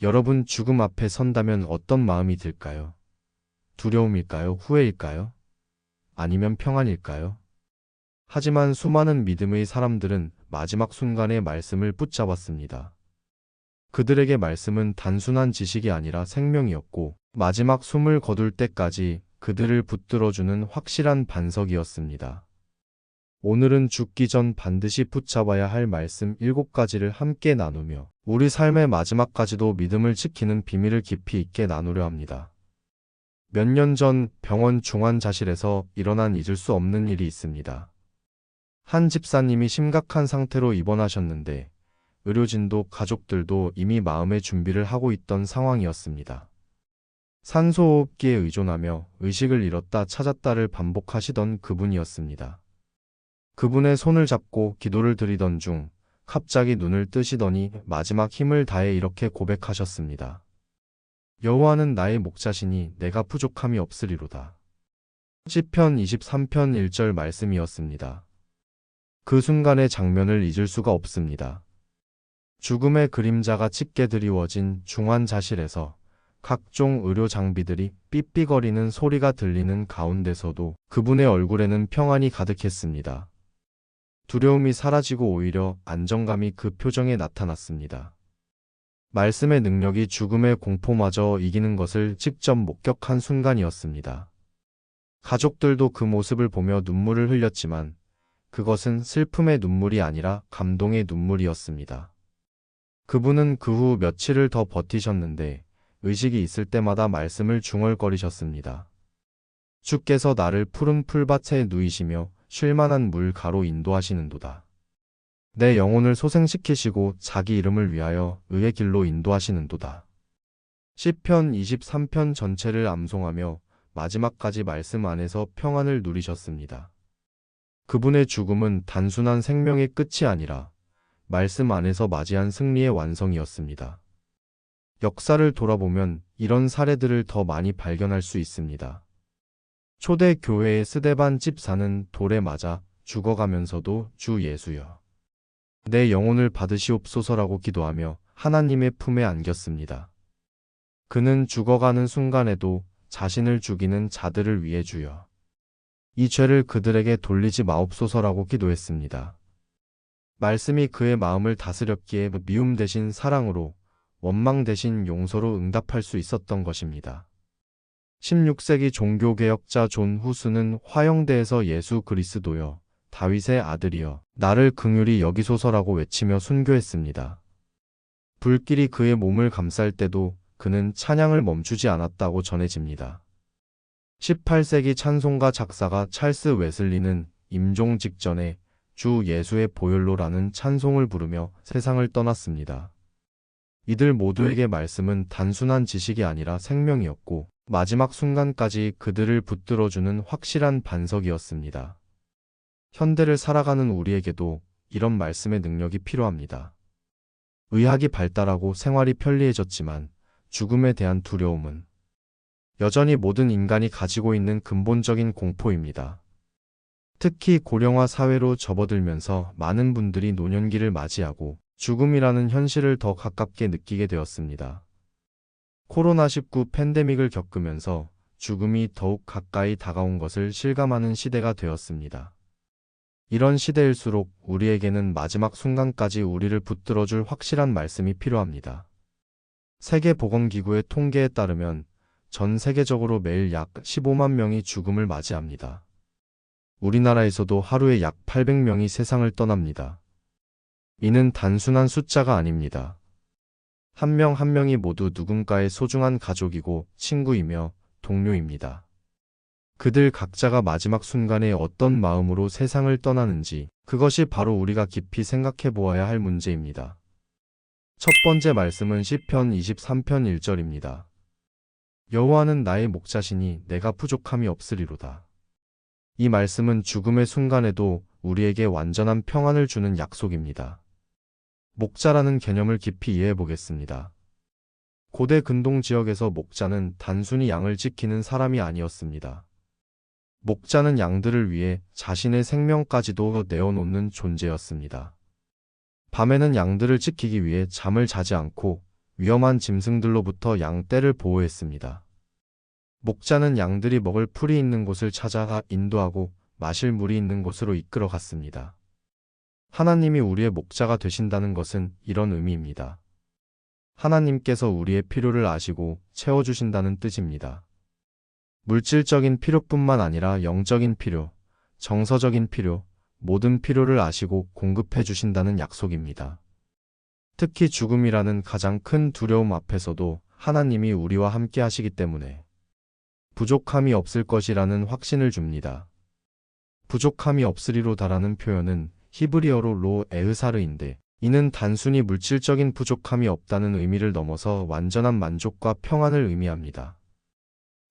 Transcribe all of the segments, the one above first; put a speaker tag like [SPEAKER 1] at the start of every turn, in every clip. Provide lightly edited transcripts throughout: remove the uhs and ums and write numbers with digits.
[SPEAKER 1] 여러분 죽음 앞에 선다면 어떤 마음이 들까요? 두려움일까요? 후회일까요? 아니면 평안일까요? 하지만 수많은 믿음의 사람들은 마지막 순간에 말씀을 붙잡았습니다. 그들에게 말씀은 단순한 지식이 아니라 생명이었고 마지막 숨을 거둘 때까지 그들을 붙들어주는 확실한 반석이었습니다. 오늘은 죽기 전 반드시 붙잡아야 할 말씀 7가지를 함께 나누며 우리 삶의 마지막까지도 믿음을 지키는 비밀을 깊이 있게 나누려 합니다. 몇 년 전 병원 중환자실에서 일어난 잊을 수 없는 일이 있습니다. 한 집사님이 심각한 상태로 입원하셨는데 의료진도 가족들도 이미 마음의 준비를 하고 있던 상황이었습니다. 산소호흡기에 의존하며 의식을 잃었다 찾았다를 반복하시던 그분이었습니다. 그분의 손을 잡고 기도를 드리던 중 갑자기 눈을 뜨시더니 마지막 힘을 다해 이렇게 고백하셨습니다. 여호와는 나의 목자시니 내가 부족함이 없으리로다. 시편 23편 1절 말씀이었습니다. 그 순간의 장면을 잊을 수가 없습니다. 죽음의 그림자가 짙게 드리워진 중환자실에서 각종 의료 장비들이 삐삐거리는 소리가 들리는 가운데서도 그분의 얼굴에는 평안이 가득했습니다. 두려움이 사라지고 오히려 안정감이 그 표정에 나타났습니다. 말씀의 능력이 죽음의 공포마저 이기는 것을 직접 목격한 순간이었습니다. 가족들도 그 모습을 보며 눈물을 흘렸지만 그것은 슬픔의 눈물이 아니라 감동의 눈물이었습니다. 그분은 그 후 며칠을 더 버티셨는데 의식이 있을 때마다 말씀을 중얼거리셨습니다. 주께서 나를 푸른 풀밭에 누이시며 쉴만한 물가로 인도하시는도다. 내 영혼을 소생시키시고 자기 이름을 위하여 의의 길로 인도하시는도다. 시편 23편 전체를 암송하며 마지막까지 말씀 안에서 평안을 누리셨습니다. 그분의 죽음은 단순한 생명의 끝이 아니라 말씀 안에서 맞이한 승리의 완성이었습니다. 역사를 돌아보면 이런 사례들을 더 많이 발견할 수 있습니다. 초대 교회의 스데반 집사는 돌에 맞아 죽어가면서도 주 예수여, 내 영혼을 받으시옵소서라고 기도하며 하나님의 품에 안겼습니다. 그는 죽어가는 순간에도 자신을 죽이는 자들을 위해 주여, 이 죄를 그들에게 돌리지 마옵소서라고 기도했습니다. 말씀이 그의 마음을 다스렸기에 미움 대신 사랑으로, 원망 대신 용서로 응답할 수 있었던 것입니다. 16세기 종교개혁자 존 후스는 화영대에서 예수 그리스도여, 다윗의 아들이여, 나를 긍휼히 여기소서라고 외치며 순교했습니다. 불길이 그의 몸을 감쌀 때도 그는 찬양을 멈추지 않았다고 전해집니다. 18세기 찬송가 작사가 찰스 웨슬리는 임종 직전에 주 예수의 보혈로라는 찬송을 부르며 세상을 떠났습니다. 이들 모두에게 말씀은 단순한 지식이 아니라 생명이었고 마지막 순간까지 그들을 붙들어주는 확실한 반석이었습니다. 현대를 살아가는 우리에게도 이런 말씀의 능력이 필요합니다. 의학이 발달하고 생활이 편리해졌지만 죽음에 대한 두려움은 여전히 모든 인간이 가지고 있는 근본적인 공포입니다. 특히 고령화 사회로 접어들면서 많은 분들이 노년기를 맞이하고 죽음이라는 현실을 더 가깝게 느끼게 되었습니다. 코로나19 팬데믹을 겪으면서 죽음이 더욱 가까이 다가온 것을 실감하는 시대가 되었습니다. 이런 시대일수록 우리에게는 마지막 순간까지 우리를 붙들어줄 확실한 말씀이 필요합니다. 세계보건기구의 통계에 따르면 전 세계적으로 매일 약 15만 명이 죽음을 맞이합니다. 우리나라에서도 하루에 약 800명이 세상을 떠납니다. 이는 단순한 숫자가 아닙니다. 한 명 한 명이 모두 누군가의 소중한 가족이고 친구이며 동료입니다. 그들 각자가 마지막 순간에 어떤 마음으로 세상을 떠나는지, 그것이 바로 우리가 깊이 생각해 보아야 할 문제입니다. 첫 번째 말씀은 시편 23편 1절입니다. 여호와는 나의 목자시니 내가 부족함이 없으리로다. 이 말씀은 죽음의 순간에도 우리에게 완전한 평안을 주는 약속입니다. 목자라는 개념을 깊이 이해해 보겠습니다. 고대 근동 지역에서 목자는 단순히 양을 지키는 사람이 아니었습니다. 목자는 양들을 위해 자신의 생명까지도 내어놓는 존재였습니다. 밤에는 양들을 지키기 위해 잠을 자지 않고 위험한 짐승들로부터 양 떼를 보호했습니다. 목자는 양들이 먹을 풀이 있는 곳을 찾아 인도하고 마실 물이 있는 곳으로 이끌어 갔습니다. 하나님이 우리의 목자가 되신다는 것은 이런 의미입니다. 하나님께서 우리의 필요를 아시고 채워주신다는 뜻입니다. 물질적인 필요뿐만 아니라 영적인 필요, 정서적인 필요, 모든 필요를 아시고 공급해 주신다는 약속입니다. 특히 죽음이라는 가장 큰 두려움 앞에서도 하나님이 우리와 함께 하시기 때문에 부족함이 없을 것이라는 확신을 줍니다. 부족함이 없으리로다라는 표현은 히브리어로 로 에흐사르인데 이는 단순히 물질적인 부족함이 없다는 의미를 넘어서 완전한 만족과 평안을 의미합니다.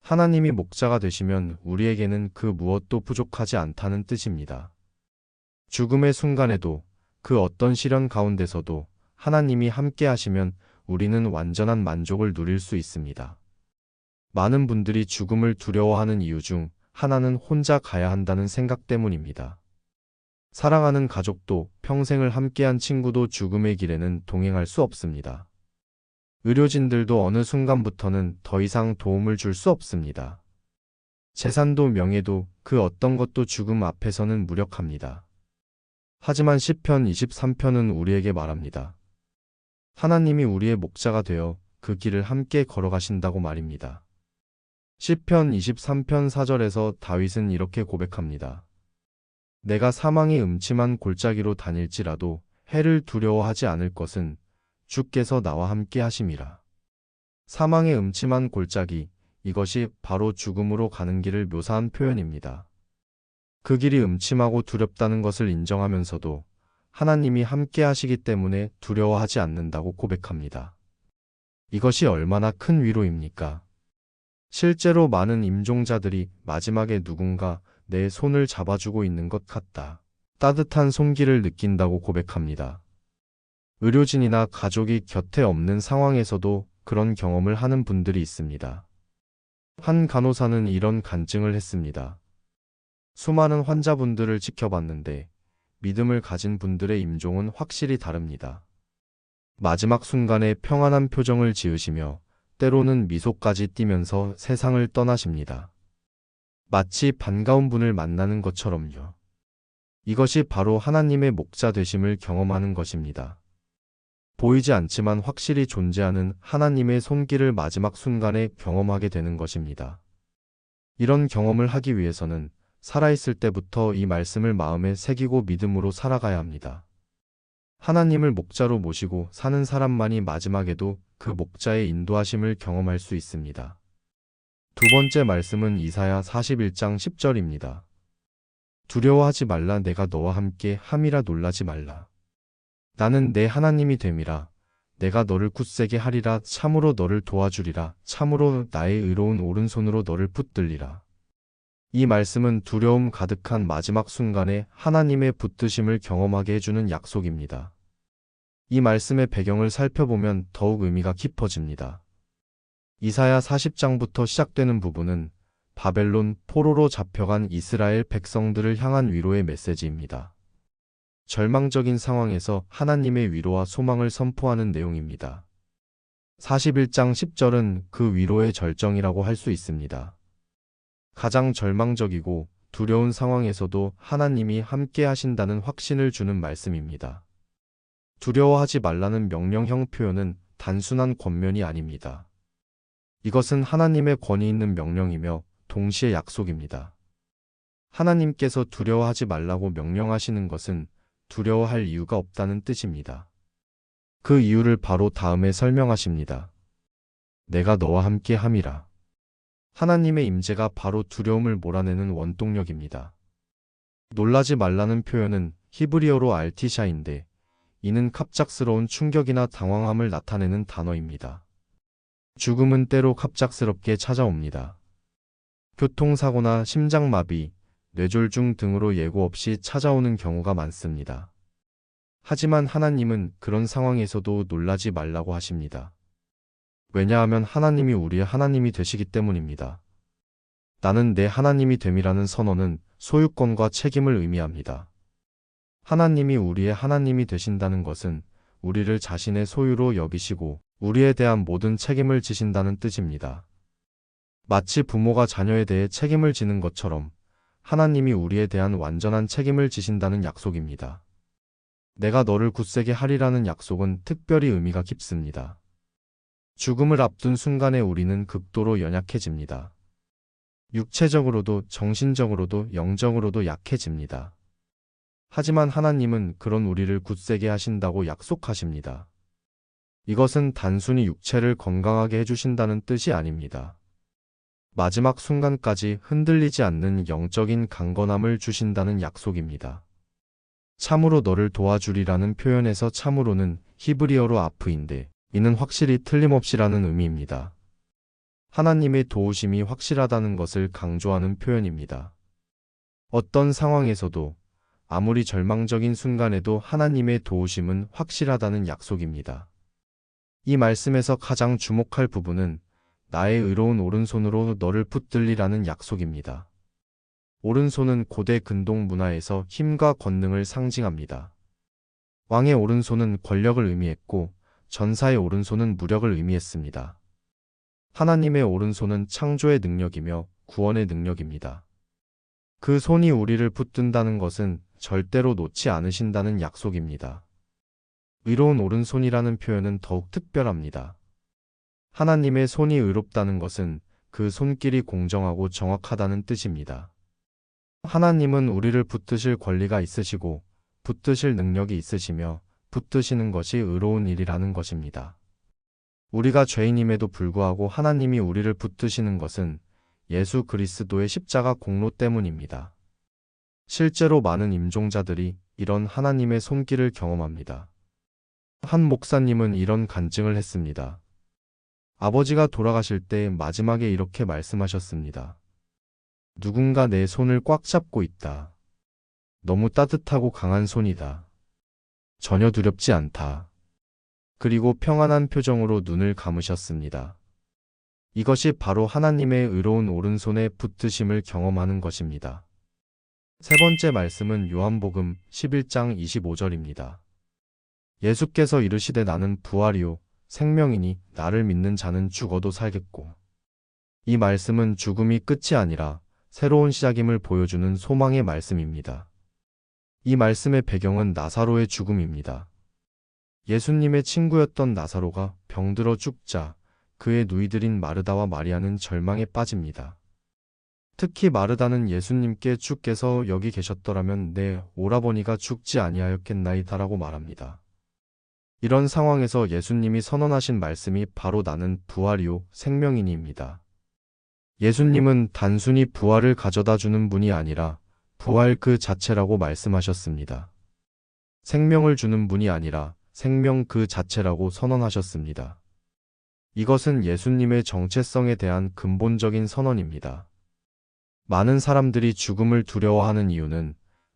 [SPEAKER 1] 하나님이 목자가 되시면 우리에게는 그 무엇도 부족하지 않다는 뜻입니다. 죽음의 순간에도 그 어떤 시련 가운데서도 하나님이 함께 하시면 우리는 완전한 만족을 누릴 수 있습니다. 많은 분들이 죽음을 두려워하는 이유 중 하나는 혼자 가야 한다는 생각 때문입니다. 사랑하는 가족도 평생을 함께한 친구도 죽음의 길에는 동행할 수 없습니다. 의료진들도 어느 순간부터는 더 이상 도움을 줄 수 없습니다. 재산도 명예도 그 어떤 것도 죽음 앞에서는 무력합니다. 하지만 시편 23편은 우리에게 말합니다. 하나님이 우리의 목자가 되어 그 길을 함께 걸어가신다고 말입니다. 시편 23편 4절에서 다윗은 이렇게 고백합니다. 내가 사망의 음침한 골짜기로 다닐지라도 해를 두려워하지 않을 것은 주께서 나와 함께 하심이라. 사망의 음침한 골짜기, 이것이 바로 죽음으로 가는 길을 묘사한 표현입니다. 그 길이 음침하고 두렵다는 것을 인정하면서도 하나님이 함께 하시기 때문에 두려워하지 않는다고 고백합니다. 이것이 얼마나 큰 위로입니까? 실제로 많은 임종자들이 마지막에 누군가 내 손을 잡아주고 있는 것 같다. 따뜻한 손길을 느낀다고 고백합니다. 의료진이나 가족이 곁에 없는 상황에서도 그런 경험을 하는 분들이 있습니다. 한 간호사는 이런 간증을 했습니다. 수많은 환자분들을 지켜봤는데 믿음을 가진 분들의 임종은 확실히 다릅니다. 마지막 순간에 평안한 표정을 지으시며 때로는 미소까지 띠면서 세상을 떠나십니다. 마치 반가운 분을 만나는 것처럼요. 이것이 바로 하나님의 목자 되심을 경험하는 것입니다. 보이지 않지만 확실히 존재하는 하나님의 손길을 마지막 순간에 경험하게 되는 것입니다. 이런 경험을 하기 위해서는 살아있을 때부터 이 말씀을 마음에 새기고 믿음으로 살아가야 합니다. 하나님을 목자로 모시고 사는 사람만이 마지막에도 그 목자의 인도하심을 경험할 수 있습니다. 두 번째 말씀은 이사야 41장 10절입니다. 두려워하지 말라 내가 너와 함께 함이라 놀라지 말라. 나는 내 하나님이 됨이라. 내가 너를 굳세게 하리라. 참으로 너를 도와주리라. 참으로 나의 의로운 오른손으로 너를 붙들리라. 이 말씀은 두려움 가득한 마지막 순간에 하나님의 붙드심을 경험하게 해주는 약속입니다. 이 말씀의 배경을 살펴보면 더욱 의미가 깊어집니다. 이사야 40장부터 시작되는 부분은 바벨론 포로로 잡혀간 이스라엘 백성들을 향한 위로의 메시지입니다. 절망적인 상황에서 하나님의 위로와 소망을 선포하는 내용입니다. 41장 10절은 그 위로의 절정이라고 할 수 있습니다. 가장 절망적이고 두려운 상황에서도 하나님이 함께 하신다는 확신을 주는 말씀입니다. 두려워하지 말라는 명령형 표현은 단순한 권면이 아닙니다. 이것은 하나님의 권위 있는 명령이며 동시에 약속입니다. 하나님께서 두려워하지 말라고 명령하시는 것은 두려워할 이유가 없다는 뜻입니다. 그 이유를 바로 다음에 설명하십니다. 내가 너와 함께 함이라. 하나님의 임재가 바로 두려움을 몰아내는 원동력입니다. 놀라지 말라는 표현은 히브리어로 알티샤인데 이는 갑작스러운 충격이나 당황함을 나타내는 단어입니다. 죽음은 때로 갑작스럽게 찾아옵니다. 교통사고나 심장마비, 뇌졸중 등으로 예고 없이 찾아오는 경우가 많습니다. 하지만 하나님은 그런 상황에서도 놀라지 말라고 하십니다. 왜냐하면 하나님이 우리의 하나님이 되시기 때문입니다. 나는 내 하나님이 됨이라는 선언은 소유권과 책임을 의미합니다. 하나님이 우리의 하나님이 되신다는 것은 우리를 자신의 소유로 여기시고 우리에 대한 모든 책임을 지신다는 뜻입니다. 마치 부모가 자녀에 대해 책임을 지는 것처럼 하나님이 우리에 대한 완전한 책임을 지신다는 약속입니다. 내가 너를 굳세게 하리라는 약속은 특별히 의미가 깊습니다. 죽음을 앞둔 순간에 우리는 극도로 연약해집니다. 육체적으로도 정신적으로도 영적으로도 약해집니다. 하지만 하나님은 그런 우리를 굳세게 하신다고 약속하십니다. 이것은 단순히 육체를 건강하게 해주신다는 뜻이 아닙니다. 마지막 순간까지 흔들리지 않는 영적인 강건함을 주신다는 약속입니다. 참으로 너를 도와주리라는 표현에서 참으로는 히브리어로 아프인데 이는 확실히 틀림없이라는 의미입니다. 하나님의 도우심이 확실하다는 것을 강조하는 표현입니다. 어떤 상황에서도 아무리 절망적인 순간에도 하나님의 도우심은 확실하다는 약속입니다. 이 말씀에서 가장 주목할 부분은 나의 의로운 오른손으로 너를 붙들리라는 약속입니다. 오른손은 고대 근동 문화에서 힘과 권능을 상징합니다. 왕의 오른손은 권력을 의미했고 전사의 오른손은 무력을 의미했습니다. 하나님의 오른손은 창조의 능력이며 구원의 능력입니다. 그 손이 우리를 붙든다는 것은 절대로 놓지 않으신다는 약속입니다. 의로운 오른손이라는 표현은 더욱 특별합니다. 하나님의 손이 의롭다는 것은 그 손길이 공정하고 정확하다는 뜻입니다. 하나님은 우리를 붙드실 권리가 있으시고 붙드실 능력이 있으시며 붙드시는 것이 의로운 일이라는 것입니다. 우리가 죄인임에도 불구하고 하나님이 우리를 붙드시는 것은 예수 그리스도의 십자가 공로 때문입니다. 실제로 많은 임종자들이 이런 하나님의 손길을 경험합니다. 한 목사님은 이런 간증을 했습니다. 아버지가 돌아가실 때 마지막에 이렇게 말씀하셨습니다. 누군가 내 손을 꽉 잡고 있다. 너무 따뜻하고 강한 손이다. 전혀 두렵지 않다. 그리고 평안한 표정으로 눈을 감으셨습니다. 이것이 바로 하나님의 의로운 오른손에 붙드심을 경험하는 것입니다. 세 번째 말씀은 요한복음 11장 25절입니다. 예수께서 이르시되 나는 부활이요 생명이니 나를 믿는 자는 죽어도 살겠고. 이 말씀은 죽음이 끝이 아니라 새로운 시작임을 보여주는 소망의 말씀입니다. 이 말씀의 배경은 나사로의 죽음입니다. 예수님의 친구였던 나사로가 병들어 죽자 그의 누이들인 마르다와 마리아는 절망에 빠집니다. 특히 마르다는 예수님께 주께서 여기 계셨더라면 내 오라버니가 죽지 아니하였겠나이다라고 말합니다. 이런 상황에서 예수님이 선언하신 말씀이 바로 나는 부활이요 생명이니입니다. 예수님은 단순히 부활을 가져다 주는 분이 아니라 부활 그 자체라고 말씀하셨습니다. 생명을 주는 분이 아니라 생명 그 자체라고 선언하셨습니다. 이것은 예수님의 정체성에 대한 근본적인 선언입니다. 많은 사람들이 죽음을 두려워하는 이유는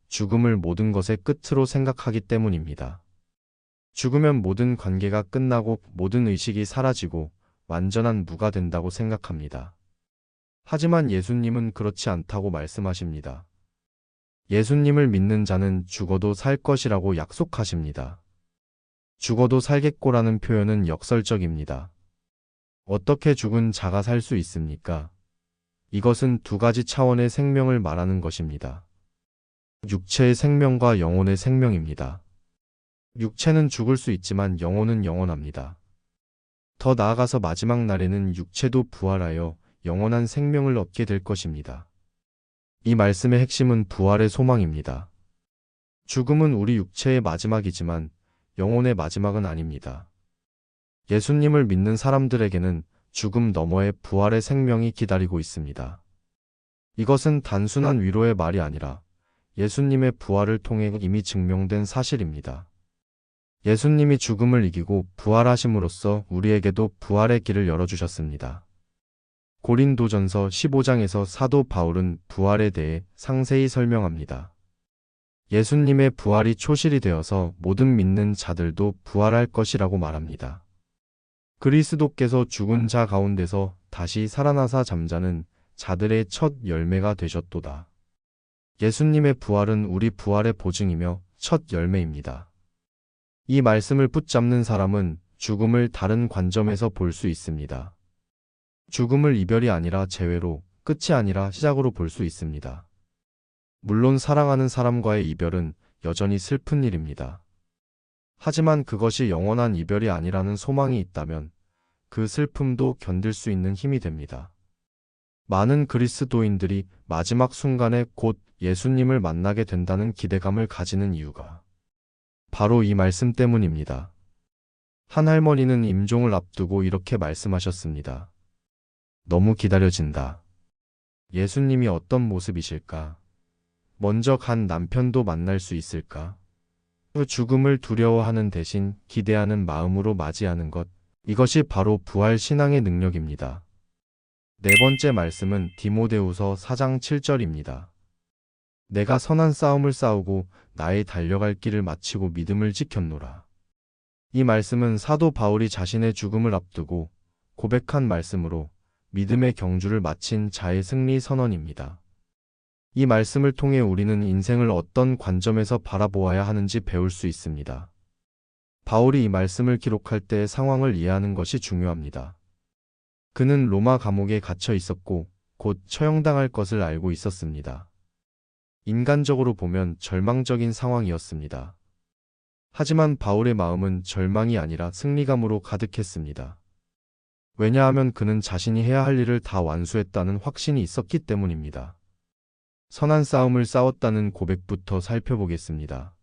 [SPEAKER 1] 죽음을 모든 것의 끝으로 생각하기 때문입니다. 죽으면 모든 관계가 끝나고 모든 의식이 사라지고 완전한 무가 된다고 생각합니다. 하지만 예수님은 그렇지 않다고 말씀하십니다. 예수님을 믿는 자는 죽어도 살 것이라고 약속하십니다. 죽어도 살겠고라는 표현은 역설적입니다. 어떻게 죽은 자가 살 수 있습니까? 이것은 두 가지 차원의 생명을 말하는 것입니다. 육체의 생명과 영혼의 생명입니다. 육체는 죽을 수 있지만 영혼은 영원합니다. 더 나아가서 마지막 날에는 육체도 부활하여 영원한 생명을 얻게 될 것입니다. 이 말씀의 핵심은 부활의 소망입니다. 죽음은 우리 육체의 마지막이지만 영혼의 마지막은 아닙니다. 예수님을 믿는 사람들에게는 죽음 너머에 부활의 생명이 기다리고 있습니다. 이것은 단순한 위로의 말이 아니라 예수님의 부활을 통해 이미 증명된 사실입니다. 예수님이 죽음을 이기고 부활하심으로써 우리에게도 부활의 길을 열어주셨습니다. 고린도전서 15장에서 사도 바울은 부활에 대해 상세히 설명합니다. 예수님의 부활이 초실이 되어서 모든 믿는 자들도 부활할 것이라고 말합니다. 그리스도께서 죽은 자 가운데서 다시 살아나사 잠자는 자들의 첫 열매가 되셨도다. 예수님의 부활은 우리 부활의 보증이며 첫 열매입니다. 이 말씀을 붙잡는 사람은 죽음을 다른 관점에서 볼 수 있습니다. 죽음을 이별이 아니라 재회로, 끝이 아니라 시작으로 볼 수 있습니다. 물론 사랑하는 사람과의 이별은 여전히 슬픈 일입니다. 하지만 그것이 영원한 이별이 아니라는 소망이 있다면 그 슬픔도 견딜 수 있는 힘이 됩니다. 많은 그리스도인들이 마지막 순간에 곧 예수님을 만나게 된다는 기대감을 가지는 이유가 바로 이 말씀 때문입니다. 한 할머니는 임종을 앞두고 이렇게 말씀하셨습니다. 너무 기다려진다. 예수님이 어떤 모습이실까? 먼저 간 남편도 만날 수 있을까? 그 죽음을 두려워하는 대신 기대하는 마음으로 맞이하는 것, 이것이 바로 부활 신앙의 능력입니다. 네 번째 말씀은 디모데후서 4장 7절입니다. 내가 선한 싸움을 싸우고 나의 달려갈 길을 마치고 믿음을 지켰노라. 이 말씀은 사도 바울이 자신의 죽음을 앞두고 고백한 말씀으로 믿음의 경주를 마친 자의 승리 선언입니다. 이 말씀을 통해 우리는 인생을 어떤 관점에서 바라보아야 하는지 배울 수 있습니다. 바울이 이 말씀을 기록할 때 상황을 이해하는 것이 중요합니다. 그는 로마 감옥에 갇혀 있었고 곧 처형당할 것을 알고 있었습니다. 인간적으로 보면 절망적인 상황이었습니다. 하지만 바울의 마음은 절망이 아니라 승리감으로 가득했습니다. 왜냐하면 그는 자신이 해야 할 일을 다 완수했다는 확신이 있었기 때문입니다. 선한 싸움을 싸웠다는 고백부터 살펴보겠습니다.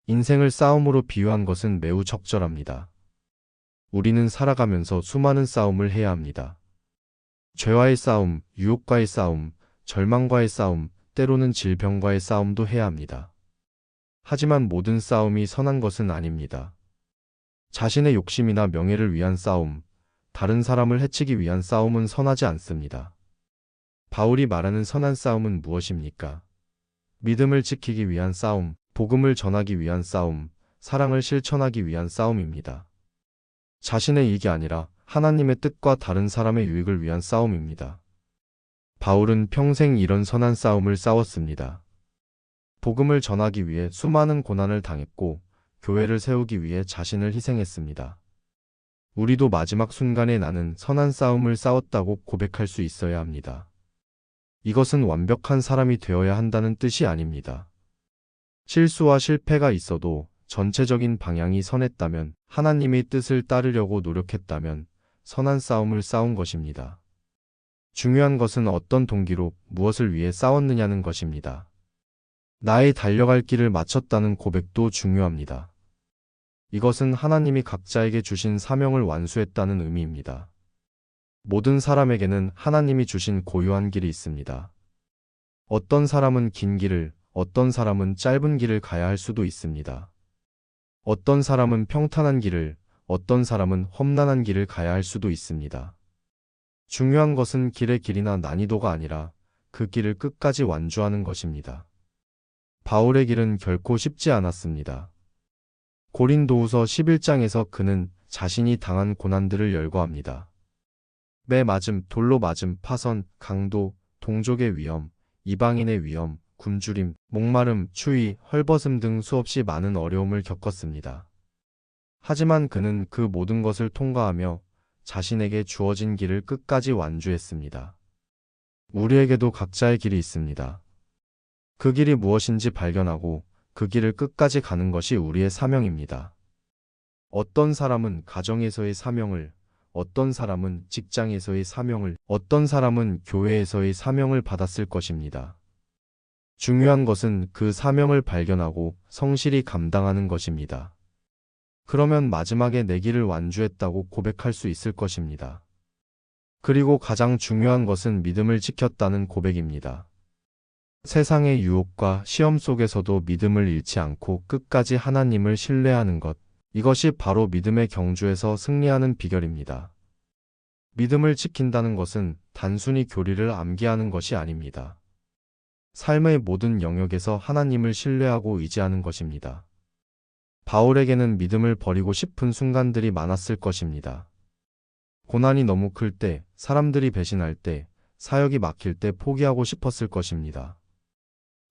[SPEAKER 1] 인생을 싸움으로 비유한 것은 매우 적절합니다. 우리는 살아가면서 수많은 싸움을 해야 합니다. 죄와의 싸움, 유혹과의 싸움, 절망과의 싸움, 때로는 질병과의 싸움도 해야 합니다. 하지만 모든 싸움이 선한 것은 아닙니다. 자신의 욕심이나 명예를 위한 싸움, 다른 사람을 해치기 위한 싸움은 선하지 않습니다. 바울이 말하는 선한 싸움은 무엇입니까? 믿음을 지키기 위한 싸움, 복음을 전하기 위한 싸움, 사랑을 실천하기 위한 싸움입니다. 자신의 이익이 아니라 하나님의 뜻과 다른 사람의 유익을 위한 싸움입니다. 바울은 평생 이런 선한 싸움을 싸웠습니다. 복음을 전하기 위해 수많은 고난을 당했고 교회를 세우기 위해 자신을 희생했습니다. 우리도 마지막 순간에 나는 선한 싸움을 싸웠다고 고백할 수 있어야 합니다. 이것은 완벽한 사람이 되어야 한다는 뜻이 아닙니다. 실수와 실패가 있어도 전체적인 방향이 선했다면, 하나님의 뜻을 따르려고 노력했다면 선한 싸움을 싸운 것입니다. 중요한 것은 어떤 동기로 무엇을 위해 싸웠느냐는 것입니다. 나의 달려갈 길을 마쳤다는 고백도 중요합니다. 이것은 하나님이 각자에게 주신 사명을 완수했다는 의미입니다. 모든 사람에게는 하나님이 주신 고유한 길이 있습니다. 어떤 사람은 긴 길을, 어떤 사람은 짧은 길을 가야 할 수도 있습니다. 어떤 사람은 평탄한 길을, 어떤 사람은 험난한 길을 가야 할 수도 있습니다. 중요한 것은 길의 길이나 난이도가 아니라 그 길을 끝까지 완주하는 것입니다. 바울의 길은 결코 쉽지 않았습니다. 고린도후서 11장에서 그는 자신이 당한 고난들을 열거합니다. 매 맞음, 돌로 맞음, 파선, 강도, 동족의 위험, 이방인의 위험, 굶주림, 목마름, 추위, 헐벗음 등 수없이 많은 어려움을 겪었습니다. 하지만 그는 그 모든 것을 통과하며 자신에게 주어진 길을 끝까지 완주했습니다. 우리에게도 각자의 길이 있습니다. 그 길이 무엇인지 발견하고 그 길을 끝까지 가는 것이 우리의 사명입니다. 어떤 사람은 가정에서의 사명을, 어떤 사람은 직장에서의 사명을, 어떤 사람은 교회에서의 사명을 받았을 것입니다. 중요한 것은 그 사명을 발견하고 성실히 감당하는 것입니다. 그러면 마지막에 내 길을 완주했다고 고백할 수 있을 것입니다. 그리고 가장 중요한 것은 믿음을 지켰다는 고백입니다. 세상의 유혹과 시험 속에서도 믿음을 잃지 않고 끝까지 하나님을 신뢰하는 것, 이것이 바로 믿음의 경주에서 승리하는 비결입니다. 믿음을 지킨다는 것은 단순히 교리를 암기하는 것이 아닙니다. 삶의 모든 영역에서 하나님을 신뢰하고 의지하는 것입니다. 바울에게는 믿음을 버리고 싶은 순간들이 많았을 것입니다. 고난이 너무 클 때, 사람들이 배신할 때, 사역이 막힐 때 포기하고 싶었을 것입니다.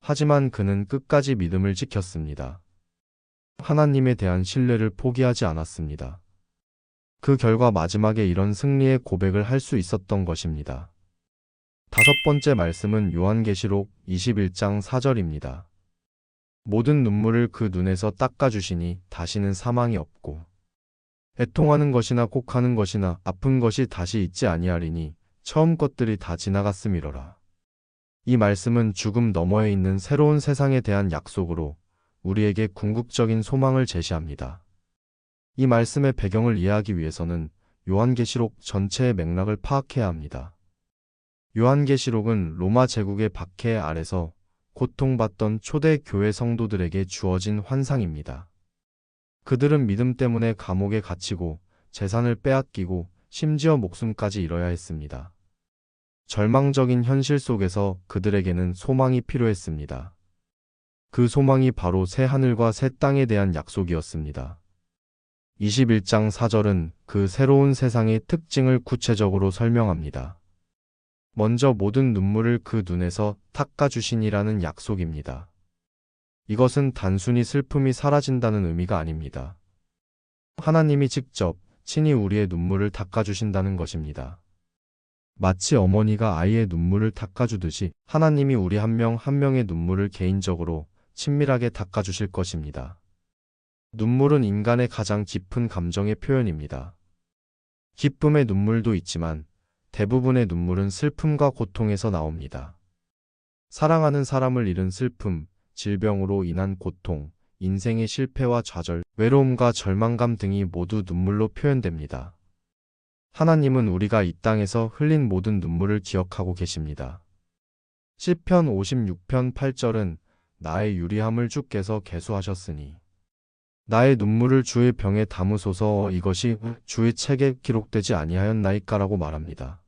[SPEAKER 1] 하지만 그는 끝까지 믿음을 지켰습니다. 하나님에 대한 신뢰를 포기하지 않았습니다. 그 결과 마지막에 이런 승리의 고백을 할 수 있었던 것입니다. 다섯 번째 말씀은 요한계시록 21장 4절입니다. 모든 눈물을 그 눈에서 닦아주시니 다시는 사망이 없고 애통하는 것이나 곡하는 것이나 아픈 것이 다시 있지 아니하리니 처음 것들이 다 지나갔음이로라. 이 말씀은 죽음 너머에 있는 새로운 세상에 대한 약속으로 우리에게 궁극적인 소망을 제시합니다. 이 말씀의 배경을 이해하기 위해서는 요한계시록 전체의 맥락을 파악해야 합니다. 요한계시록은 로마 제국의 박해 아래서 고통받던 초대 교회 성도들에게 주어진 환상입니다. 그들은 믿음 때문에 감옥에 갇히고 재산을 빼앗기고 심지어 목숨까지 잃어야 했습니다. 절망적인 현실 속에서 그들에게는 소망이 필요했습니다. 그 소망이 바로 새 하늘과 새 땅에 대한 약속이었습니다. 21장 4절은 그 새로운 세상의 특징을 구체적으로 설명합니다. 먼저 모든 눈물을 그 눈에서 닦아주시니라는 약속입니다. 이것은 단순히 슬픔이 사라진다는 의미가 아닙니다. 하나님이 직접 친히 우리의 눈물을 닦아주신다는 것입니다. 마치 어머니가 아이의 눈물을 닦아주듯이 하나님이 우리 한 명 한 명의 눈물을 개인적으로 친밀하게 닦아주실 것입니다. 눈물은 인간의 가장 깊은 감정의 표현입니다. 기쁨의 눈물도 있지만 대부분의 눈물은 슬픔과 고통에서 나옵니다. 사랑하는 사람을 잃은 슬픔, 질병으로 인한 고통, 인생의 실패와 좌절, 외로움과 절망감 등이 모두 눈물로 표현됩니다. 하나님은 우리가 이 땅에서 흘린 모든 눈물을 기억하고 계십니다. 시편 56편 8절은 나의 유리함을 주께서 계수하셨으니 나의 눈물을 주의 병에 담으소서 이것이 주의 책에 기록되지 아니하였나이까라고 말합니다.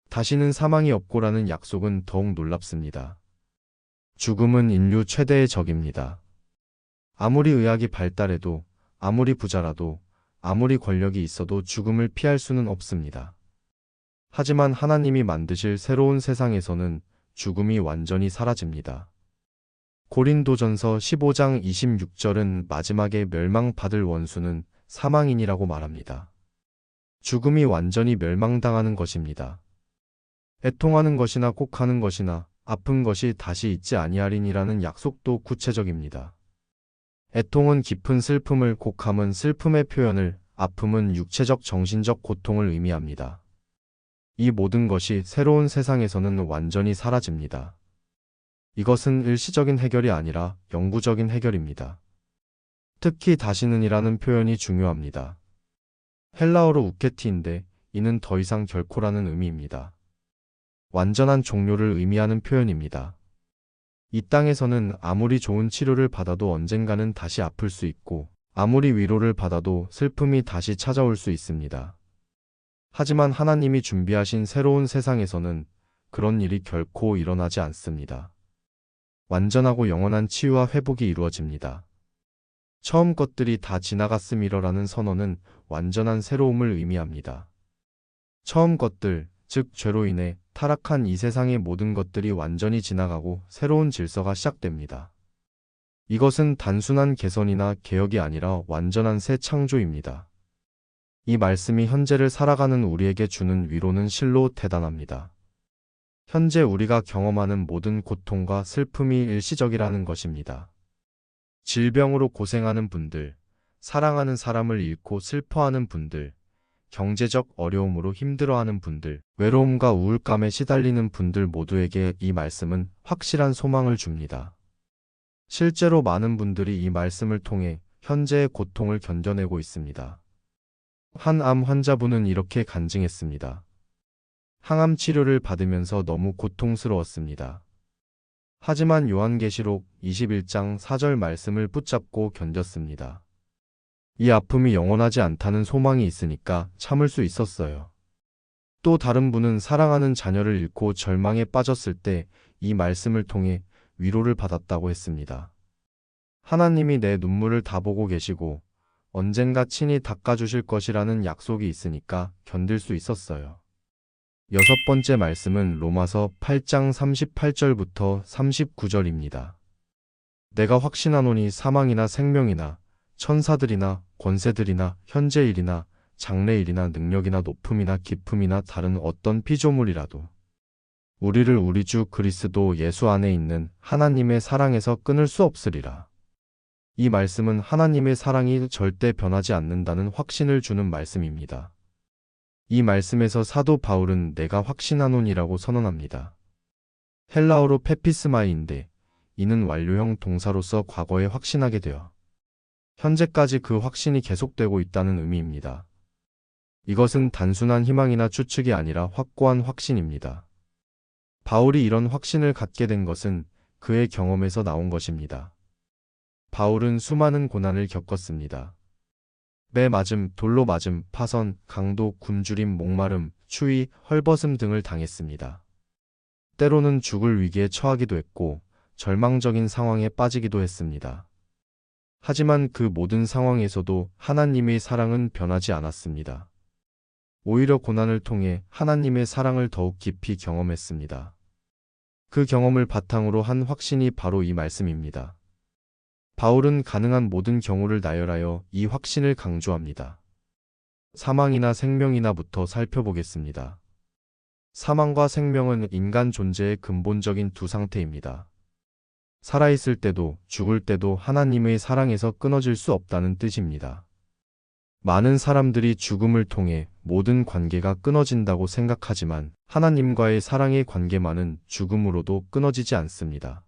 [SPEAKER 1] 다시는 사망이 없고라는 약속은 더욱 놀랍습니다. 죽음은 인류 최대의 적입니다. 아무리 의학이 발달해도, 아무리 부자라도, 아무리 권력이 있어도 죽음을 피할 수는 없습니다. 하지만 하나님이 만드실 새로운 세상에서는 죽음이 완전히 사라집니다. 고린도전서 15장 26절은 마지막에 멸망받을 원수는 사망인이라고 말합니다. 죽음이 완전히 멸망당하는 것입니다. 애통하는 것이나 곡하는 것이나 아픈 것이 다시 있지 아니하리니라는 약속도 구체적입니다. 애통은 깊은 슬픔을, 곡함은 슬픔의 표현을, 아픔은 육체적 정신적 고통을 의미합니다. 이 모든 것이 새로운 세상에서는 완전히 사라집니다. 이것은 일시적인 해결이 아니라 영구적인 해결입니다. 특히 다시는이라는 표현이 중요합니다. 헬라어로 우케티인데 이는 더 이상 결코라는 의미입니다. 완전한 종료를 의미하는 표현입니다. 이 땅에서는 아무리 좋은 치료를 받아도 언젠가는 다시 아플 수 있고 아무리 위로를 받아도 슬픔이 다시 찾아올 수 있습니다. 하지만 하나님이 준비하신 새로운 세상에서는 그런 일이 결코 일어나지 않습니다. 완전하고 영원한 치유와 회복이 이루어집니다. 처음 것들이 다 지나갔음이러라는 선언은 완전한 새로움을 의미합니다. 처음 것들, 즉 죄로 인해 타락한 이 세상의 모든 것들이 완전히 지나가고 새로운 질서가 시작됩니다. 이것은 단순한 개선이나 개혁이 아니라 완전한 새 창조입니다. 이 말씀이 현재를 살아가는 우리에게 주는 위로는 실로 대단합니다. 현재 우리가 경험하는 모든 고통과 슬픔이 일시적이라는 것입니다. 질병으로 고생하는 분들, 사랑하는 사람을 잃고 슬퍼하는 분들, 경제적 어려움으로 힘들어하는 분들, 외로움과 우울감에 시달리는 분들 모두에게 이 말씀은 확실한 소망을 줍니다. 실제로 많은 분들이 이 말씀을 통해 현재의 고통을 견뎌내고 있습니다. 한 암 환자분은 이렇게 간증했습니다. 항암 치료를 받으면서 너무 고통스러웠습니다. 하지만 요한계시록 21장 4절 말씀을 붙잡고 견뎠습니다. 이 아픔이 영원하지 않다는 소망이 있으니까 참을 수 있었어요. 또 다른 분은 사랑하는 자녀를 잃고 절망에 빠졌을 때 이 말씀을 통해 위로를 받았다고 했습니다. 하나님이 내 눈물을 다 보고 계시고 언젠가 친히 닦아주실 것이라는 약속이 있으니까 견딜 수 있었어요. 여섯 번째 말씀은 로마서 8장 38절부터 39절입니다. 내가 확신하노니 사망이나 생명이나 천사들이나 권세들이나 현재일이나 장래일이나 능력이나 높음이나 기품이나 다른 어떤 피조물이라도 우리를 우리 주 그리스도 예수 안에 있는 하나님의 사랑에서 끊을 수 없으리라. 이 말씀은 하나님의 사랑이 절대 변하지 않는다는 확신을 주는 말씀입니다. 이 말씀에서 사도 바울은 내가 확신하노니라고 선언합니다. 헬라어로 페피스마이인데 이는 완료형 동사로서 과거에 확신하게 되어 현재까지 그 확신이 계속되고 있다는 의미입니다. 이것은 단순한 희망이나 추측이 아니라 확고한 확신입니다. 바울이 이런 확신을 갖게 된 것은 그의 경험에서 나온 것입니다. 바울은 수많은 고난을 겪었습니다. 매 맞음, 돌로 맞음, 파선, 강도, 굶주림, 목마름, 추위, 헐벗음 등을 당했습니다. 때로는 죽을 위기에 처하기도 했고 절망적인 상황에 빠지기도 했습니다. 하지만 그 모든 상황에서도 하나님의 사랑은 변하지 않았습니다. 오히려 고난을 통해 하나님의 사랑을 더욱 깊이 경험했습니다. 그 경험을 바탕으로 한 확신이 바로 이 말씀입니다. 바울은 가능한 모든 경우를 나열하여 이 확신을 강조합니다. 사망이나 생명이나부터 살펴보겠습니다. 사망과 생명은 인간 존재의 근본적인 두 상태입니다. 살아있을 때도 죽을 때도 하나님의 사랑에서 끊어질 수 없다는 뜻입니다. 많은 사람들이 죽음을 통해 모든 관계가 끊어진다고 생각하지만 하나님과의 사랑의 관계만은 죽음으로도 끊어지지 않습니다.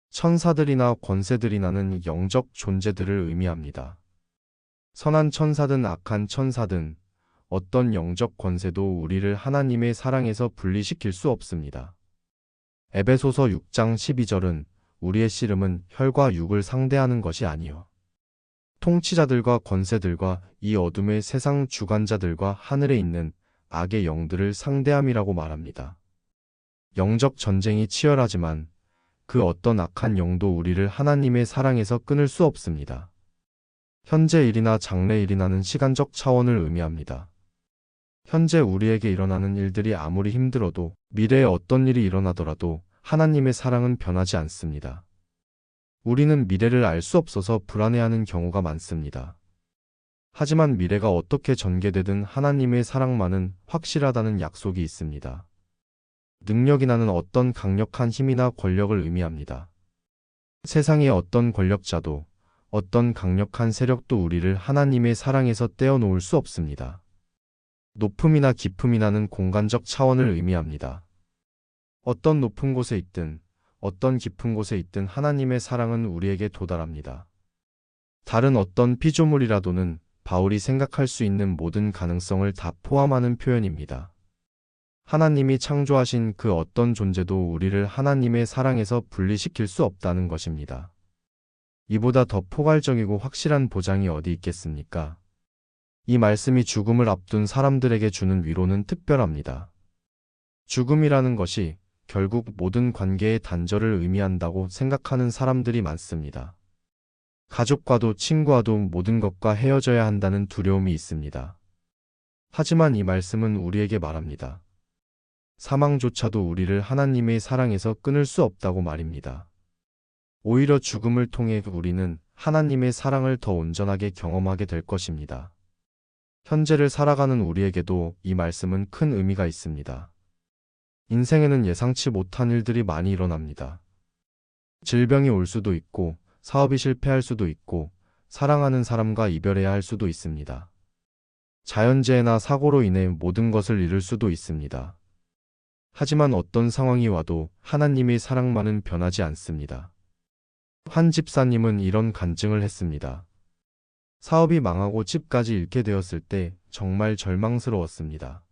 [SPEAKER 1] 천사들이나 권세들이나는 영적 존재들을 의미합니다. 선한 천사든 악한 천사든 어떤 영적 권세도 우리를 하나님의 사랑에서 분리시킬 수 없습니다. 에베소서 6장 12절은 우리의 씨름은 혈과 육을 상대하는 것이 아니요 통치자들과 권세들과 이 어둠의 세상 주관자들과 하늘에 있는 악의 영들을 상대함이라고 말합니다. 영적 전쟁이 치열하지만 그 어떤 악한 영도 우리를 하나님의 사랑에서 끊을 수 없습니다. 현재 일이나 장래 일이나는 시간적 차원을 의미합니다. 현재 우리에게 일어나는 일들이 아무리 힘들어도 미래에 어떤 일이 일어나더라도 하나님의 사랑은 변하지 않습니다. 우리는 미래를 알 수 없어서 불안해하는 경우가 많습니다. 하지만 미래가 어떻게 전개되든 하나님의 사랑만은 확실하다는 약속이 있습니다. 능력이나는 어떤 강력한 힘이나 권력을 의미합니다. 세상의 어떤 권력자도 어떤 강력한 세력도 우리를 하나님의 사랑에서 떼어놓을 수 없습니다. 높음이나 깊음이나는 공간적 차원을 의미합니다. 어떤 높은 곳에 있든 어떤 깊은 곳에 있든 하나님의 사랑은 우리에게 도달합니다. 다른 어떤 피조물이라도는 바울이 생각할 수 있는 모든 가능성을 다 포함하는 표현입니다. 하나님이 창조하신 그 어떤 존재도 우리를 하나님의 사랑에서 분리시킬 수 없다는 것입니다. 이보다 더 포괄적이고 확실한 보장이 어디 있겠습니까? 이 말씀이 죽음을 앞둔 사람들에게 주는 위로는 특별합니다. 죽음이라는 것이 결국 모든 관계의 단절을 의미한다고 생각하는 사람들이 많습니다. 가족과도 친구와도 모든 것과 헤어져야 한다는 두려움이 있습니다. 하지만 이 말씀은 우리에게 말합니다. 사망조차도 우리를 하나님의 사랑에서 끊을 수 없다고 말입니다. 오히려 죽음을 통해 우리는 하나님의 사랑을 더 온전하게 경험하게 될 것입니다. 현재를 살아가는 우리에게도 이 말씀은 큰 의미가 있습니다. 인생에는 예상치 못한 일들이 많이 일어납니다. 질병이 올 수도 있고, 사업이 실패할 수도 있고, 사랑하는 사람과 이별해야 할 수도 있습니다. 자연재해나 사고로 인해 모든 것을 잃을 수도 있습니다. 하지만 어떤 상황이 와도 하나님의 사랑만은 변하지 않습니다. 한 집사님은 이런 간증을 했습니다. 사업이 망하고 집까지 잃게 되었을 때 정말 절망스러웠습니다.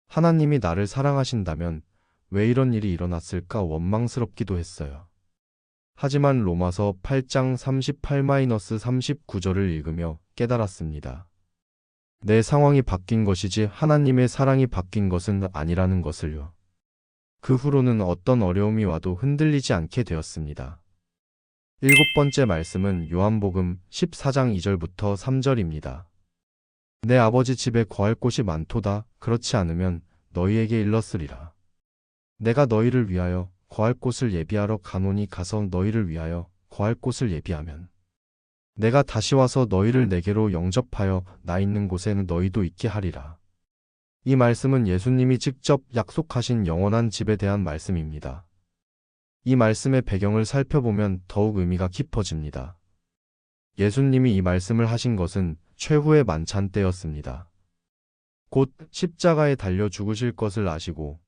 [SPEAKER 1] 하나님이 나를 사랑하신다면 왜 이런 일이 일어났을까 원망스럽기도 했어요. 하지만 로마서 8장 38-39절을 읽으며 깨달았습니다. 내 상황이 바뀐 것이지 하나님의 사랑이 바뀐 것은 아니라는 것을요. 그 후로는 어떤 어려움이 와도 흔들리지 않게 되었습니다. 일곱 번째 말씀은 요한복음 14장 2절부터 3절입니다. 내 아버지 집에 거할 곳이 많도다. 그렇지 않으면 너희에게 일렀으리라. 내가 너희를 위하여 거할 곳을 예비하러 가노니 가서 너희를 위하여 거할 곳을 예비하면 내가 다시 와서 너희를 내게로 영접하여 나 있는 곳에 너희도 있게 하리라. 이 말씀은 예수님이 직접 약속하신 영원한 집에 대한 말씀입니다. 이 말씀의 배경을 살펴보면 더욱 의미가 깊어집니다. 예수님이 이 말씀을 하신 것은 최후의 만찬 때였습니다. 곧 십자가에 달려 죽으실 것을 아시고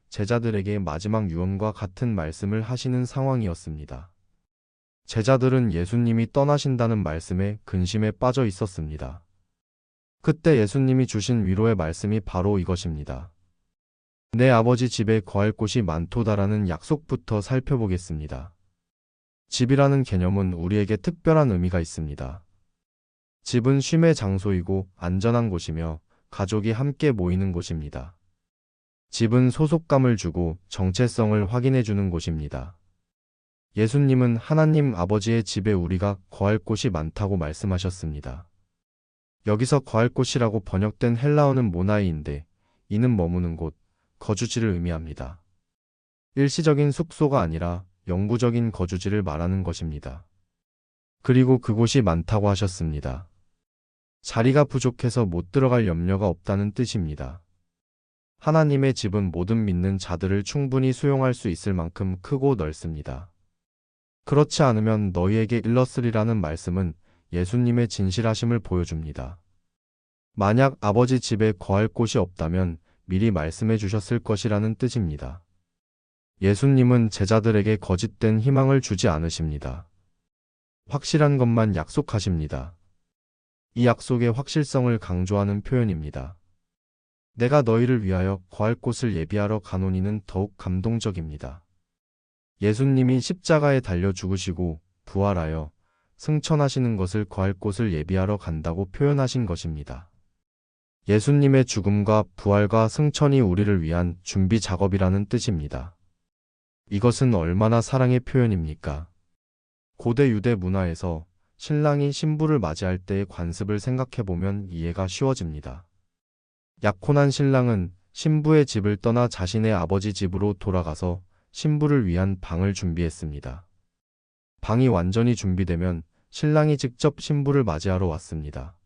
[SPEAKER 1] 제자들에게 마지막 유언과 같은 말씀을 하시는 상황이었습니다. 제자들은 예수님이 떠나신다는 말씀에 근심에 빠져 있었습니다. 그때 예수님이 주신 위로의 말씀이 바로 이것입니다. 내 아버지 집에 거할 곳이 많도다라는 약속부터 살펴보겠습니다. 집이라는 개념은 우리에게 특별한 의미가 있습니다. 집은 쉼의 장소이고 안전한 곳이며 가족이 함께 모이는 곳입니다. 집은 소속감을 주고 정체성을 확인해 주는 곳입니다. 예수님은 하나님 아버지의 집에 우리가 거할 곳이 많다고 말씀하셨습니다. 여기서 거할 곳이라고 번역된 헬라어는 모나이인데 이는 머무는 곳, 거주지를 의미합니다. 일시적인 숙소가 아니라 영구적인 거주지를 말하는 것입니다. 그리고 그곳이 많다고 하셨습니다. 자리가 부족해서 못 들어갈 염려가 없다는 뜻입니다. 하나님의 집은 모든 믿는 자들을 충분히 수용할 수 있을 만큼 크고 넓습니다. 그렇지 않으면 너희에게 일렀으리라는 말씀은 예수님의 진실하심을 보여줍니다. 만약 아버지 집에 거할 곳이 없다면 미리 말씀해 주셨을 것이라는 뜻입니다. 예수님은 제자들에게 거짓된 희망을 주지 않으십니다. 확실한 것만 약속하십니다. 이 약속의 확실성을 강조하는 표현입니다. 내가 너희를 위하여 거할 곳을 예비하러 가노니는 더욱 감동적입니다. 예수님이 십자가에 달려 죽으시고 부활하여 승천하시는 것을 거할 곳을 예비하러 간다고 표현하신 것입니다. 예수님의 죽음과 부활과 승천이 우리를 위한 준비 작업이라는 뜻입니다. 이것은 얼마나 사랑의 표현입니까? 고대 유대 문화에서 신랑이 신부를 맞이할 때의 관습을 생각해보면 이해가 쉬워집니다. 약혼한 신랑은 신부의 집을 떠나 자신의 아버지 집으로 돌아가서 신부를 위한 방을 준비했습니다. 방이 완전히 준비되면 신랑이 직접 신부를 맞이하러 왔습니다.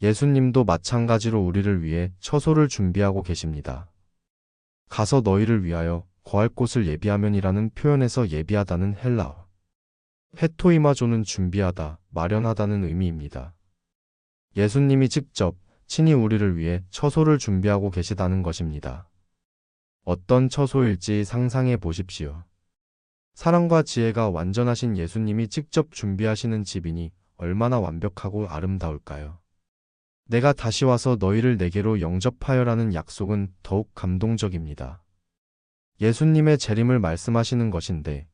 [SPEAKER 1] 예수님도 마찬가지로 우리를 위해 처소를 준비하고 계십니다. 가서 너희를 위하여 거할 곳을 예비하면이라는 표현에서 예비하다는 헬라어 헤토이마조는 준비하다, 마련하다는 의미입니다. 예수님이 직접 친히 우리를 위해 처소를 준비하고 계시다는 것입니다. 어떤 처소일지 상상해 보십시오. 사랑과 지혜가 완전하신 예수님이 직접 준비하시는 집이니 얼마나 완벽하고 아름다울까요? 내가 다시 와서 너희를 내게로 영접하여라는 약속은 더욱 감동적입니다. 예수님의 재림을 말씀하시는 것인데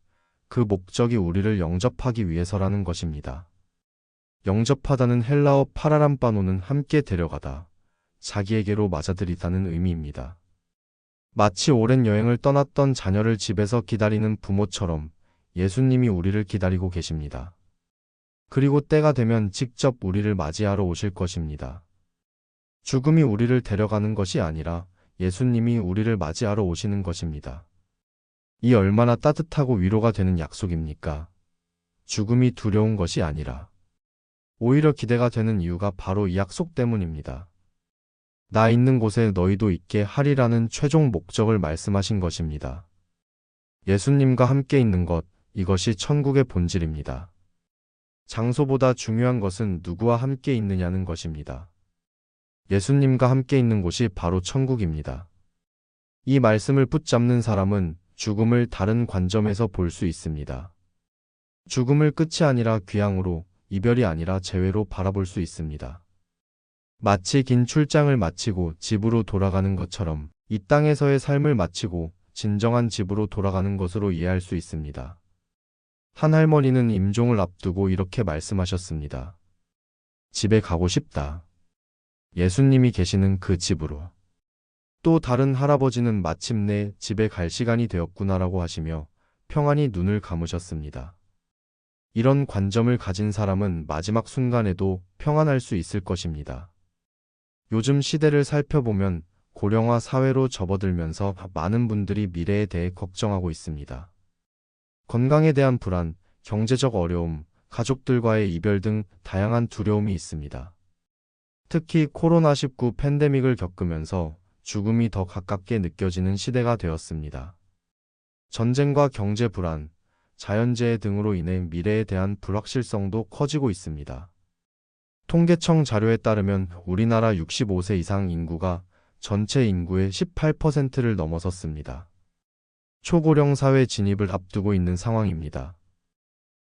[SPEAKER 1] 그 목적이 우리를 영접하기 위해서라는 것입니다. 영접하다는 헬라어 파라람바노는 함께 데려가다, 자기에게로 맞아들이다는 의미입니다. 마치 오랜 여행을 떠났던 자녀를 집에서 기다리는 부모처럼 예수님이 우리를 기다리고 계십니다. 그리고 때가 되면 직접 우리를 맞이하러 오실 것입니다. 죽음이 우리를 데려가는 것이 아니라 예수님이 우리를 맞이하러 오시는 것입니다. 이 얼마나 따뜻하고 위로가 되는 약속입니까? 죽음이 두려운 것이 아니라 오히려 기대가 되는 이유가 바로 이 약속 때문입니다. 나 있는 곳에 너희도 있게 하리라는 최종 목적을 말씀하신 것입니다. 예수님과 함께 있는 것, 이것이 천국의 본질입니다. 장소보다 중요한 것은 누구와 함께 있느냐는 것입니다. 예수님과 함께 있는 곳이 바로 천국입니다. 이 말씀을 붙잡는 사람은 죽음을 다른 관점에서 볼 수 있습니다. 죽음을 끝이 아니라 귀향으로, 이별이 아니라 재회로 바라볼 수 있습니다. 마치 긴 출장을 마치고 집으로 돌아가는 것처럼 이 땅에서의 삶을 마치고 진정한 집으로 돌아가는 것으로 이해할 수 있습니다. 한 할머니는 임종을 앞두고 이렇게 말씀하셨습니다. 집에 가고 싶다. 예수님이 계시는 그 집으로. 또 다른 할아버지는 마침내 집에 갈 시간이 되었구나라고 하시며 평안히 눈을 감으셨습니다. 이런 관점을 가진 사람은 마지막 순간에도 평안할 수 있을 것입니다. 요즘 시대를 살펴보면 고령화 사회로 접어들면서 많은 분들이 미래에 대해 걱정하고 있습니다. 건강에 대한 불안, 경제적 어려움, 가족들과의 이별 등 다양한 두려움이 있습니다. 특히 코로나19 팬데믹을 겪으면서 죽음이 더 가깝게 느껴지는 시대가 되었습니다. 전쟁과 경제 불안, 자연재해 등으로 인해 미래에 대한 불확실성도 커지고 있습니다. 통계청 자료에 따르면 우리나라 65세 이상 인구가 전체 인구의 18%를 넘어섰습니다. 초고령 사회 진입을 앞두고 있는 상황입니다.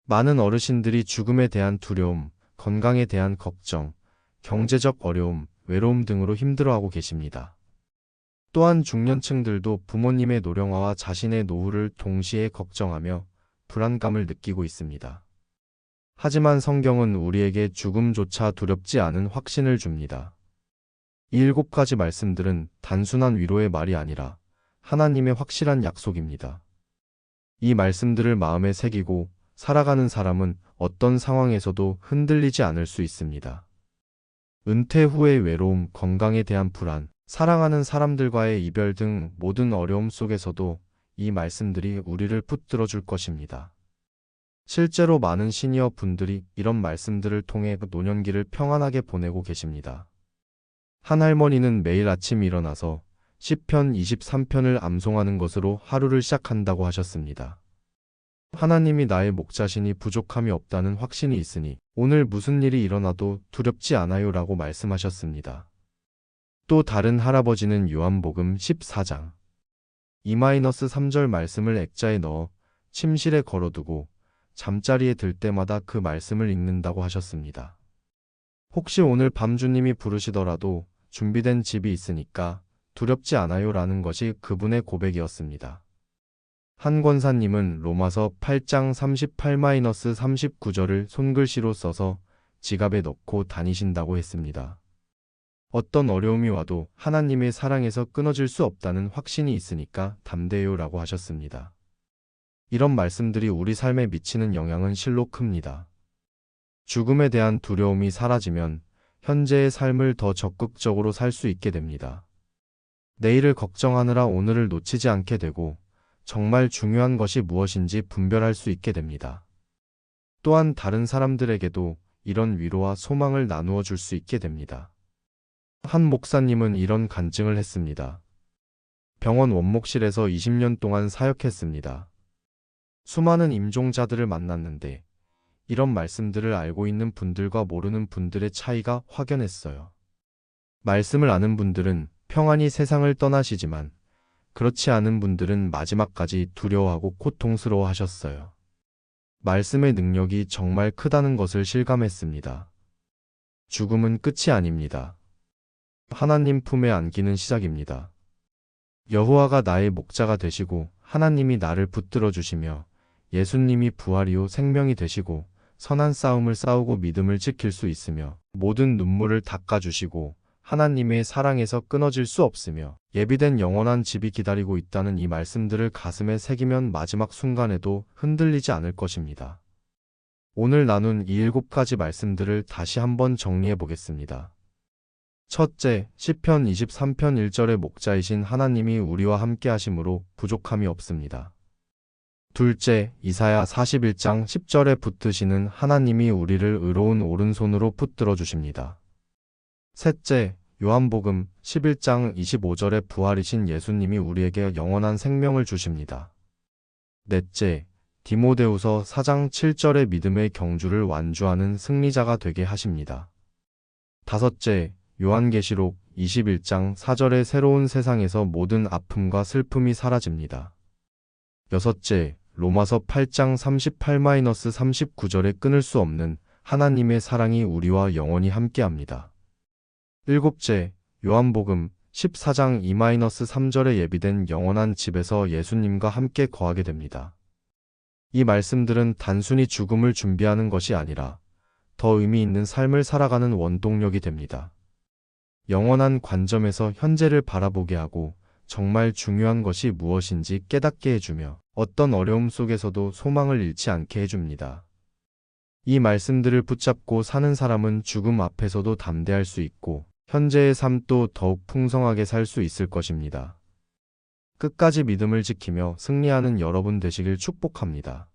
[SPEAKER 1] 많은 어르신들이 죽음에 대한 두려움, 건강에 대한 걱정, 경제적 어려움, 외로움 등으로 힘들어하고 계십니다. 또한 중년층들도 부모님의 노령화와 자신의 노후를 동시에 걱정하며 불안감을 느끼고 있습니다. 하지만 성경은 우리에게 죽음조차 두렵지 않은 확신을 줍니다. 이 7가지 말씀들은 단순한 위로의 말이 아니라 하나님의 확실한 약속입니다. 이 말씀들을 마음에 새기고 살아가는 사람은 어떤 상황에서도 흔들리지 않을 수 있습니다. 은퇴 후의 외로움, 건강에 대한 불안, 사랑하는 사람들과의 이별 등 모든 어려움 속에서도 이 말씀들이 우리를 붙들어 줄 것입니다. 실제로 많은 시니어 분들이 이런 말씀들을 통해 노년기를 평안하게 보내고 계십니다. 한 할머니는 매일 아침 일어나서 시편 23편을 암송하는 것으로 하루를 시작한다고 하셨습니다. 하나님이 나의 목자시니 부족함이 없다는 확신이 있으니 오늘 무슨 일이 일어나도 두렵지 않아요 라고 말씀하셨습니다. 또 다른 할아버지는 요한복음 14장 2-3절 말씀을 액자에 넣어 침실에 걸어두고 잠자리에 들 때마다 그 말씀을 읽는다고 하셨습니다. 혹시 오늘 밤 주님이 부르시더라도 준비된 집이 있으니까 두렵지 않아요 라는 것이 그분의 고백이었습니다. 한 권사님은 로마서 8장 38-39절을 손글씨로 써서 지갑에 넣고 다니신다고 했습니다. 어떤 어려움이 와도 하나님의 사랑에서 끊어질 수 없다는 확신이 있으니까 담대해요 라고 하셨습니다. 이런 말씀들이 우리 삶에 미치는 영향은 실로 큽니다. 죽음에 대한 두려움이 사라지면 현재의 삶을 더 적극적으로 살 수 있게 됩니다. 내일을 걱정하느라 오늘을 놓치지 않게 되고 정말 중요한 것이 무엇인지 분별할 수 있게 됩니다. 또한 다른 사람들에게도 이런 위로와 소망을 나누어 줄 수 있게 됩니다. 한 목사님은 이런 간증을 했습니다. 병원 원목실에서 20년 동안 사역했습니다. 수많은 임종자들을 만났는데 이런 말씀들을 알고 있는 분들과 모르는 분들의 차이가 확연했어요. 말씀을 아는 분들은 평안히 세상을 떠나시지만 그렇지 않은 분들은 마지막까지 두려워하고 고통스러워 하셨어요. 말씀의 능력이 정말 크다는 것을 실감했습니다. 죽음은 끝이 아닙니다. 하나님 품에 안기는 시작입니다. 여호와가 나의 목자가 되시고 하나님이 나를 붙들어 주시며 예수님이 부활이요 생명이 되시고 선한 싸움을 싸우고 믿음을 지킬 수 있으며 모든 눈물을 닦아주시고 하나님의 사랑에서 끊어질 수 없으며 예비된 영원한 집이 기다리고 있다는 이 말씀들을 가슴에 새기면 마지막 순간에도 흔들리지 않을 것입니다. 오늘 나눈 이 7가지 말씀들을 다시 한번 정리해 보겠습니다. 첫째, 시편 23편 1절의 목자이신 하나님이 우리와 함께 하심으로 부족함이 없습니다. 둘째, 이사야 41장 10절에 붙드시는 하나님이 우리를 의로운 오른손으로 붙들어 주십니다. 셋째, 요한복음 11장 25절에 부활이신 예수님이 우리에게 영원한 생명을 주십니다. 넷째, 디모데후서 4장 7절의 믿음의 경주를 완주하는 승리자가 되게 하십니다. 다섯째, 요한계시록 21장 4절의 새로운 세상에서 모든 아픔과 슬픔이 사라집니다. 여섯째, 로마서 8장 38-39절에 끊을 수 없는 하나님의 사랑이 우리와 영원히 함께합니다. 일곱째, 요한복음 14장 2-3절에 예비된 영원한 집에서 예수님과 함께 거하게 됩니다. 이 말씀들은 단순히 죽음을 준비하는 것이 아니라 더 의미 있는 삶을 살아가는 원동력이 됩니다. 영원한 관점에서 현재를 바라보게 하고 정말 중요한 것이 무엇인지 깨닫게 해주며 어떤 어려움 속에서도 소망을 잃지 않게 해줍니다. 이 말씀들을 붙잡고 사는 사람은 죽음 앞에서도 담대할 수 있고 현재의 삶도 더욱 풍성하게 살 수 있을 것입니다. 끝까지 믿음을 지키며 승리하는 여러분 되시길 축복합니다.